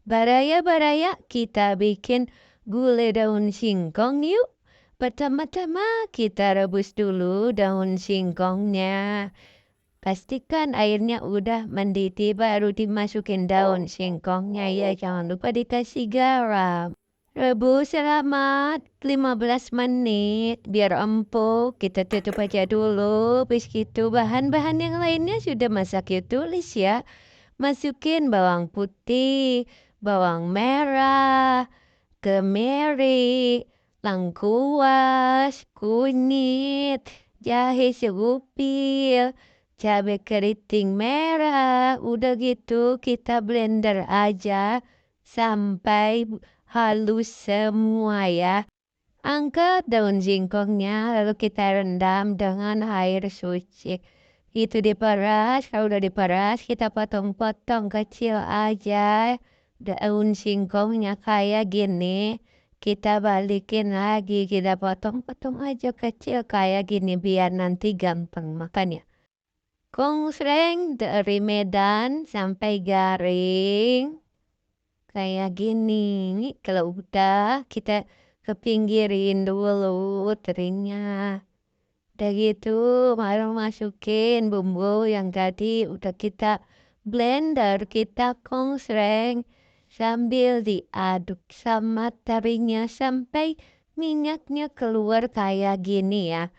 Baraya-baraya kita bikin gulai daun singkong yuk. Pertama-tama kita rebus dulu daun singkongnya. Pastikan airnya udah mendidih baru dimasukin daun singkongnya ya. Jangan lupa dikasih garam. Rebus selama 15 menit biar empuk. Kita tutup aja dulu. Bis gitu bahan-bahan yang lainnya sudah masak yuk tulis ya. Masukin bawang putih, bawang merah, kemiri, lengkuas, kunyit, jahe sekupil, cabai keriting merah. Udah gitu kita blender aja sampai halus semua ya. Angkat daun singkongnya lalu kita rendam dengan air suci. Itu diperas, kalau udah diperas kita potong-potong kecil aja. Daun singkongnya kayak gini. Kita balikin lagi, kita potong-potong aja kecil kayak gini biar nanti gampang makannya. Kongsreng dari Medan sampai garing. Kayak gini. Kalau udah kita kepinggirin dulu teringnya. Udah gitu baru masukin bumbu yang tadi udah kita blender, kita kongsreng sambil diaduk sama terinya sampai minyaknya keluar kayak gini ya.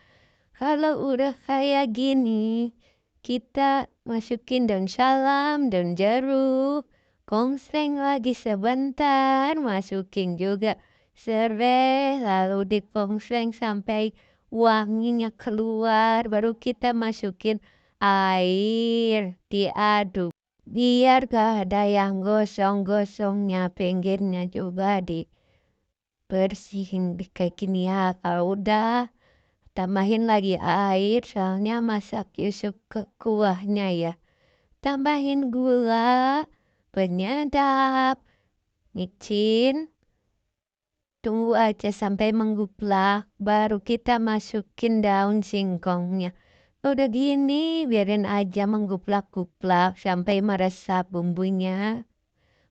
Kalau udah kayak gini, kita masukin daun salam, daun jeruk, kongsreng lagi sebentar, masukin juga serai, lalu dikongsreng sampai wanginya keluar, baru kita masukin air, diaduk. Biar gak ada yang gosong-gosongnya, pinggirnya juga dibersihin kayak gini ya. Kalau udah tambahin lagi air soalnya masak yusuf ke kuahnya ya. Tambahin gula, penyedap, micin. Tunggu aja sampai mengguplak, baru kita masukin daun singkongnya. Udah gini, biarin aja mengguplak-guplak sampai meresap bumbunya.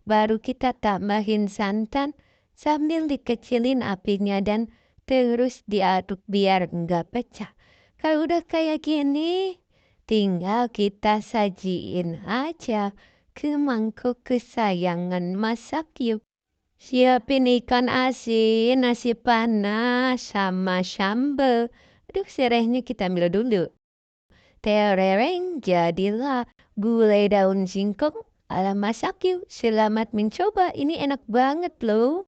Baru kita tambahin santan sambil dikecilin apinya dan terus diaduk biar enggak pecah. Kalau udah kayak gini, tinggal kita sajiin aja ke mangkuk kesayangan masak yuk. Siapin ikan asin, nasi panas, sama sambal. Aduh, serehnya kita ambil dulu. Terereng, jadilah gulai daun singkong ala masak yuk. Selamat mencoba, ini enak banget loh.